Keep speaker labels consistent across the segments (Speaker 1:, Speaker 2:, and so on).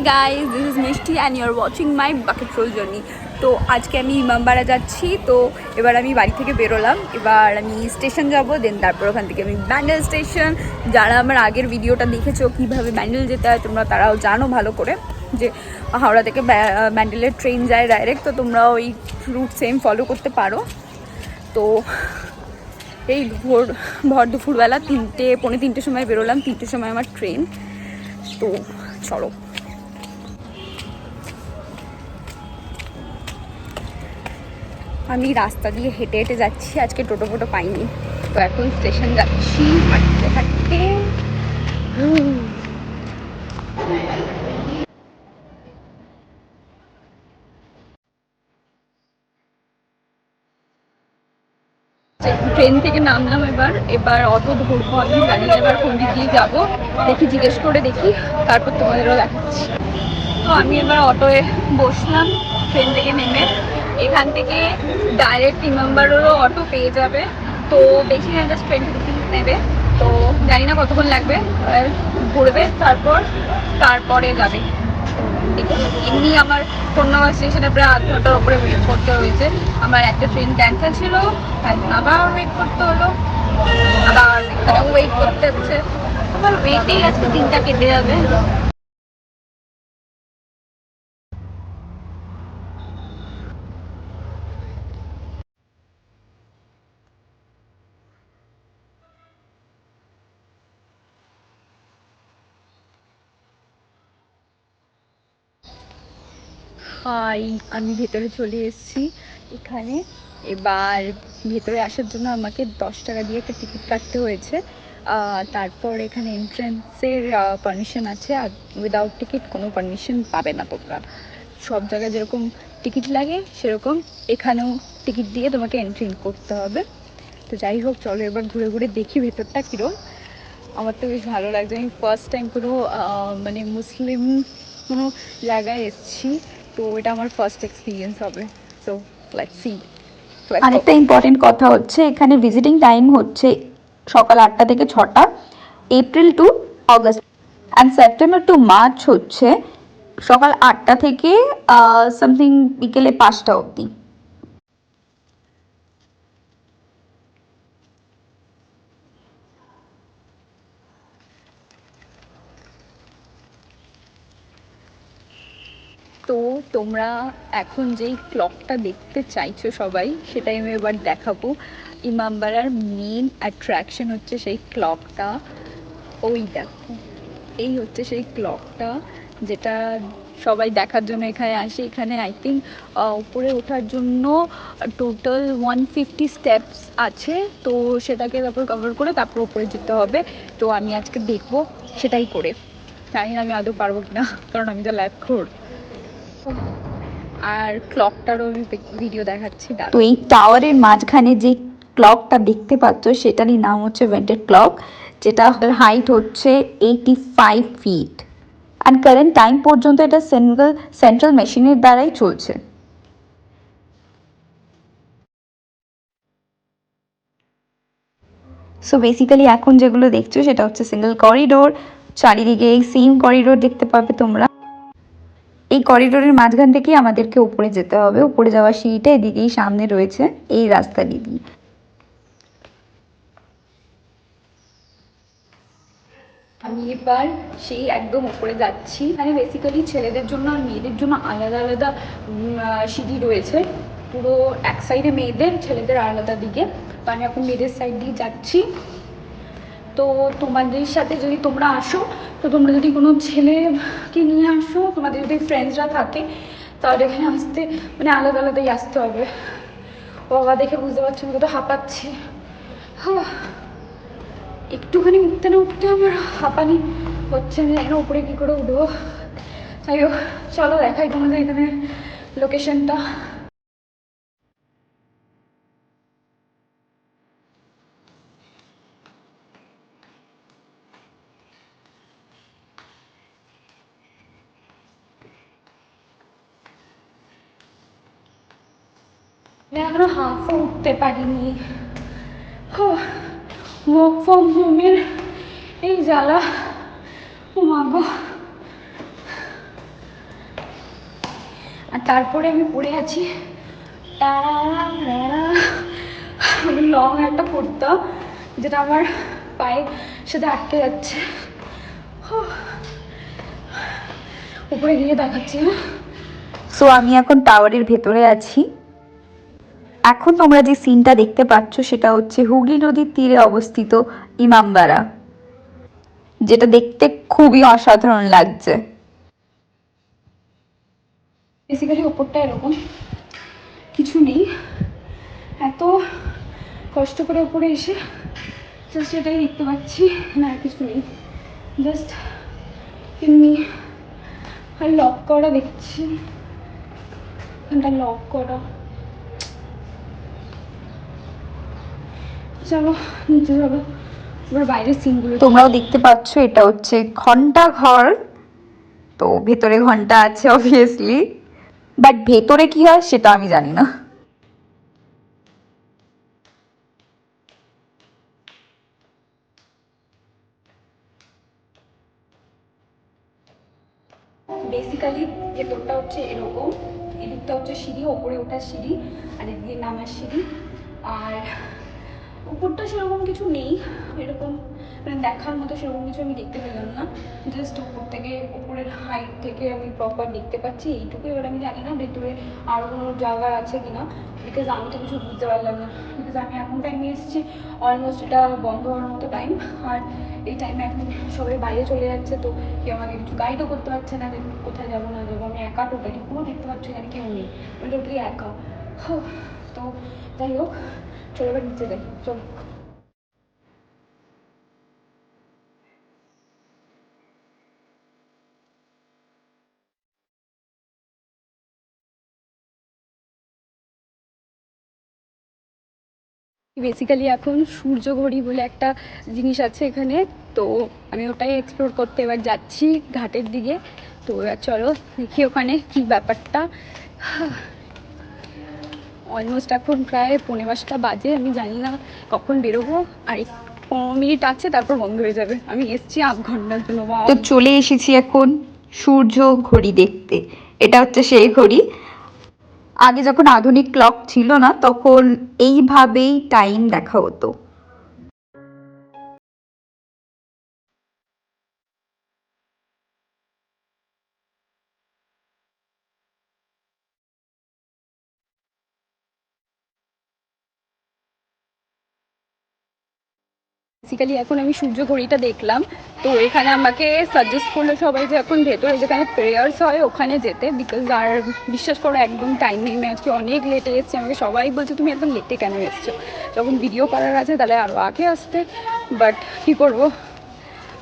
Speaker 1: guys, this is Mishti and you're watching my bucket roll journey. তো আজকে আমি ইমামবাড়া যাচ্ছি। তো এবার আমি বাড়ি থেকে বেরোলাম, এবার আমি স্টেশন যাব, দেন তারপর ওখান থেকে আমি ব্যান্ডেল স্টেশন। যারা আমার আগের ভিডিওটা দেখেছো কীভাবে ব্যান্ডেল যেতে হয় তোমরা তারাও জানো ভালো করে যে হাওড়া থেকে ব্যান্ডেলের ট্রেন যায় ডাইরেক্ট, তো তোমরা ওই রুট সেম ফলো করতে পারো। তো এই ভর দুপুরবেলা পৌনে তিনটের সময় বেরোলাম, 3টের সময় আমার ট্রেন। তো চলো, আমি রাস্তা দিয়ে হেঁটে হেঁটে যাচ্ছি, আজকে টোটো ফোটো পাইনি। তো এখন স্টেশন যাচ্ছি হাঁটতে হাঁটতে। ট্রেন থেকে নামলাম, এবার অটো ধরবো আমি, জানি না এবার কোন দিক দিয়ে যাবো, দেখি জিজ্ঞেস করে দেখি, তারপর তোমাদেরও দেখাচ্ছি। তো আমি এবার অটোয় বসলাম ট্রেন থেকে নেমে। এখান থেকে ডাইরেক্ট ইমামবাড়ারও অটো পেয়ে যাবে, তো বেশি না, জাস্ট 20 রুপিস নেবে। তো জানি না কতক্ষণ লাগবে, ঘুরবে তারপরে যাবে। এমনি আমার কন্যাগর স্টেশনে প্রায় আধ ঘন্টার উপরে ওয়েট করতে হয়েছে। আমার একটা ট্রেন ক্যান্সেল ছিল, আবার ওয়েট করতে হলো, আবার এখানেও ওয়েট করতে হচ্ছে। আমার ওয়েটেই আজকে দিনটা কেটে যাবে। হাই, আমি ভেতরে চলে এসেছি। এখানে এবার ভেতরে আসার জন্য আমাকে 10 টাকা দিয়ে একটা টিকিট কাটতে হয়েছে। তারপর এখানে এন্ট্রান্সের পারমিশন আছে, আর উইদাউট টিকিট কোনো পারমিশন পাবে না তোমরা। সব জায়গায় যেরকম টিকিট লাগে সেরকম এখানেও টিকিট দিয়ে তোমাকে এন্ট্রি করতে হবে। তো যাই হোক, চলো এবার ঘুরে ঘুরে দেখি ভেতরটা কীরকম। আমার তো বেশ ভালো লাগছে, আমি ফার্স্ট টাইম কোনো মানে মুসলিম কোনো জায়গায় এসেছি, তো এটা আমার ফার্স্ট এক্সপিরিয়েন্স হবে। So let's see. আরেকটা ইম্পর্টেন্ট কথা হচ্ছে, এখানে ভিজিটিং টাইম হচ্ছে সকাল 8টা থেকে 6টা, April to August, and September to March হচ্ছে সকাল 8টা থেকে সামথিং বিকেলে 5টা অবধি। তো তোমরা এখন যেই ক্লকটা দেখতে চাইছো সবাই, সেটাই আমি এবার দেখাবো। ইমামবাড়ার মেন অ্যাট্রাকশন হচ্ছে সেই ক্লকটা। ওই দেখো, এই হচ্ছে সেই ক্লকটা যেটা সবাই দেখার জন্য এখানে আসে। এখানে আই থিঙ্ক উপরে ওঠার জন্য টোটাল 150 স্টেপস আছে, তো সেটাকে তারপর কভার করে তারপর উপরে যেতে হবে। তো আমি আজকে দেখবো সেটাই করে, জানি না আমি আদৌ পারবো কিনা, কারণ আমি তো ল্যাব খোর। আর ক্লকটারও আমি ভিডিও দেখাচ্ছি। তো এই টাওয়ারের মাঝখানে যে ক্লকটা দেখতে পাচ্ছ সেটারই নাম হচ্ছে ভেন্টেড ক্লক, যেটা হাইট হচ্ছে 85 ফিট, অ্যান্ড কারেন্ট টাইম পর্যন্ত এটা সিঙ্গল সেন্ট্রাল মেশিনের দ্বারাই চলছে। সো বেসিক্যালি এখন যেগুলো দেখছো সেটা হচ্ছে সিঙ্গেল করিডোর, চারিদিকে এই সেম করিডোর দেখতে পাবে তোমরা। এই করিডোরের মাঝখান থেকেই আমাদেরকে উপরে যেতে হবে, উপরে যাওয়ার সিঁড়িটা এদিকেই সামনে রয়েছে, এই রাস্তা দিয়ে। আমি এবার সেই একদম উপরে যাচ্ছি। মানে বেসিক্যালি ছেলেদের জন্য আর মেয়েদের জন্য আলাদা আলাদা সিঁড়ি রয়েছে, পুরো এক সাইডে মেয়েদের, ছেলেদের আলাদা দিকে। তো আমি এখন মেয়েদের সাইড দিয়ে যাচ্ছি। তো তোমাদের সাথে যদি তোমরা আসো, তো তোমরা যদি কোনো ছেলেকে নিয়ে আসো, তোমাদের যদি ফ্রেন্ডসরা থাকে, তাহলে এখানে আসতে মানে আলাদা আলাদাই আসতে হবে। বাবা, দেখে বুঝতে পারছি আমি কত হাঁপাচ্ছি। একটুখানি উঠতে না উঠতে আমার হাঁপানি হচ্ছে, আমি জানি না উপরে কী করে উঠবো। যাই হোক, চলো দেখাই তোমাদের এখানে লোকেশনটা। এখনো হাফও উঠতে পারিনি। ওয়ার্ক ফ্রম হোমের এই জ্বালা, ও মা গো। আর তারপরে আমি পরে আছি লং একটা কুর্তা, যেটা আমার পায়ের সাথে আটকে যাচ্ছে। উপরে গিয়ে দেখাচ্ছি। সো আমি এখন টাওয়ারের ভেতরে আছি। এখন তোমরা যে সিনটা দেখতে পাচ্ছ সেটা হচ্ছে হুগলি নদীর তীরে অবস্থিত ইমামবাড়া, যেটা দেখতে খুবই অসাধারণ লাগছে। বেসিক্যালি ওপরটা এরকম কিছু নেই, এত কষ্ট করে উপরে এসে জাস্ট এটাই দেখতে পাচ্ছি, না কিছু নেই, জাস্ট এমনি। আর লক করা দেখছি, এখানটা লক করা। চলো নিচে যাবো, এবার বাইরের সিনগুলো তোমরাও দেখতে পাচ্ছ। এটা হচ্ছে ঘন্টা ঘর, তো ভেতরে ঘন্টা আছে অবভিয়াসলি, বাট ভেতরে কি হয় সেটা আমি জানি না। বেসিক্যালি ভেতরটা হচ্ছে এরকম, এদিকটা হচ্ছে সিঁড়ি, ওপরে ওঠার সিঁড়ি, আর এদিকে নামার সিঁড়ি। আর উপরটা সেরকম কিছু নেই, এরকম মানে দেখার মতো সেরকম কিছু আমি দেখতে পেলাম না। জাস্ট উপর থেকে, উপরের হাইট থেকে আমি প্রপার দেখতে পাচ্ছি এইটুকুই। এবার আমি জানি না ভেতরে আরও কোনো জায়গা আছে কিনা, বিকজ আমি তো কিছু বুঝতে পারলাম না। বিকজ আমি এখন টাইমে এসেছি, অলমোস্ট এটা বন্ধ হওয়ার মতো টাইম, আর এই টাইমে এখন সবাই বাইরে চলে যাচ্ছে, তো কেউ আমাকে কিছু গাইডও করতে পারছে না যে কোথায় যাবো না যাবো। আমি একা টোটালি, পুরো দেখতে পাচ্ছি এখানে কেউ নেই, আমি টোটালি একা। তো যাই হোক, চলো এবার নিচে যাই, চলো। বেসিক্যালি এখন সূর্য ঘড়ি বলে একটা জিনিস আছে এখানে, তো আমি ওটাই এক্সপ্লোর করতে এবার যাচ্ছি ঘাটের দিকে। তো এবার চলো দেখি ওখানে কী ব্যাপারটা। অলমোস্ট এখন প্রায় 5:45 বাজে, আমি জানি না কখন বেরোবো, আর 15 মিনিট আছে তারপর বন্ধ হয়ে যাবে। আমি এসছি 8 ঘন্টার জন্য। তো চলে এসেছি এখন সূর্য ঘড়ি দেখতে। এটা হচ্ছে সেই ঘড়ি, আগে যখন আধুনিক ক্লক ছিল না তখন এইভাবেই টাইম দেখা হতো। বেসিক্যালি এখন আমি সূর্য ঘড়িটা দেখলাম, তো এখানে আমাকে সাজেস্ট করলো সবাই যে এখন ভেতরে যেখানে প্রেয়ার্স হয় ওখানে যেতে, বিকজ আর বিশ্বাস করো একদম টাইম নেই। আমি আজকে অনেক লেটে এসেছি, আমাকে সবাই বলছে তুমি একদম লেটে কেন এসছো, যখন ভিডিও করার আছে তাহলে আরও আগে আসতে। বাট কী করবো,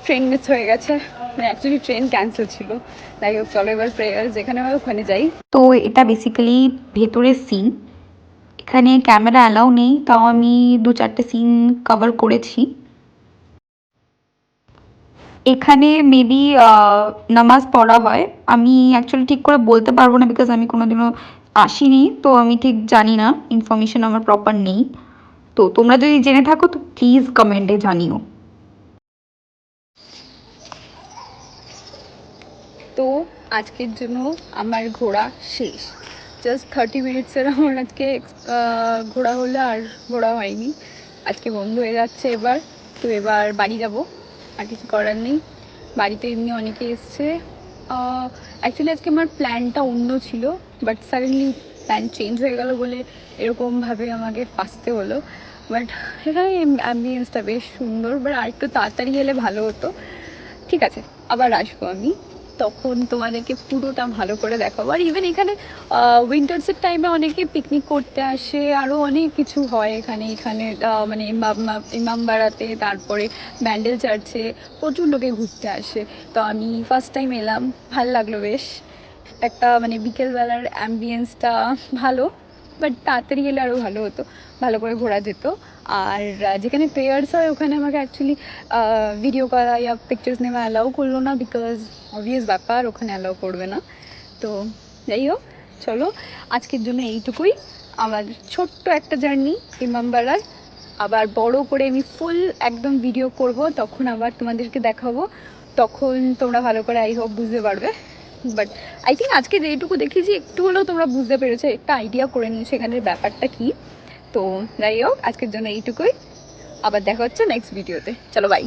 Speaker 1: ট্রেন মিস হয়ে গেছে, মানে অ্যাকচুয়ালি ট্রেন ক্যান্সেল ছিল। তাই হোক চলো এবার প্রেয়ার যেখানে হয় ওখানে যাই। তো এটা বেসিক্যালি ভেতরের সিন, এখানে ক্যামেরা অ্যালাউ নেই, তাও আমি 2-4টে সিন কভার করেছি। এখানে মেবি নামাজ পড়া হয়, আমি অ্যাকচুয়ালি ঠিক করে বলতে পারবো না, বিকজ আমি কোনোদিনও আসিনি, তো আমি ঠিক জানি না, ইনফরমেশন আমার প্রপার নেই। তো তোমরা যদি জেনে থাকো তো প্লিজ কমেন্টে জানিও। তো আজকের জন্য আমার ঘোরা শেষ, জাস্ট 30 মিনিটসের আমার আজকে ঘোরা হলো, আর ঘোরা হয়নি, আজকে বন্ধ হয়ে যাচ্ছে এবার। তো এবার বাড়ি যাব, আর কিছু করার নেই। বাড়িতে এমনি অনেকে এসছে। অ্যাকচুয়ালি আজকে আমার প্ল্যানটা অন্য ছিল, বাট সাডেনলি প্ল্যান চেঞ্জ হয়ে গেল বলে এরকমভাবে আমাকে ফাঁসতে হলো। বাট এখানে অ্যাম্বিয়েন্সটা বেশ সুন্দর, বাট আর একটু তাড়াতাড়ি এলে ভালো হতো। ঠিক আছে, আবার আসবো আমি, তখন তোমাদেরকে পুরোটা ভালো করে দেখাবো। আর ইভেন এখানে উইন্টার্সের টাইমে অনেকে পিকনিক করতে আসে, আরও অনেক কিছু হয় এখানে। মানে ইমামবাড়াতে, তারপরে ব্যান্ডেল চার্চে প্রচুর লোকে ঘুরতে আসে। তো আমি ফার্স্ট টাইম এলাম, ভাল লাগলো বেশ। একটা মানে বিকেলবেলার অ্যাম্বিয়েন্সটা ভালো, বাট তাড়াতাড়ি গেলে আরও ভালো হতো, ভালো করে ঘোরা যেত। আর যেখানে প্রেয়ার্স হয় ওখানে আমাকে অ্যাকচুয়ালি ভিডিও করা ইয়া পিকচার্স নেওয়া অ্যালাউ করলো না, বিকজ অবভিয়াস ব্যাপার, ওখানে অ্যালাউ করবে না। তো যাই হোক, চলো আজকের জন্য এইটুকুই আমার ছোট্ট একটা জার্নি ইমামবাড়ার। আবার বড় করে আমি ফুল একদম ভিডিও করব, তখন আবার তোমাদেরকে দেখাবো, তখন তোমরা ভালো করে আই হোপ বুঝতে পারবে। বাট আই থিঙ্ক আজকে যেইটুকু দেখেছি একটু হলেও তোমরা বুঝতে পেরেছো, একটা আইডিয়া করে নিয়েছো এখানের ব্যাপারটা কি। তো যাই হোক, আজকের জন্য এইটুকুই। আবার দেখা হচ্ছে নেক্সট ভিডিওতে। চলো বাই।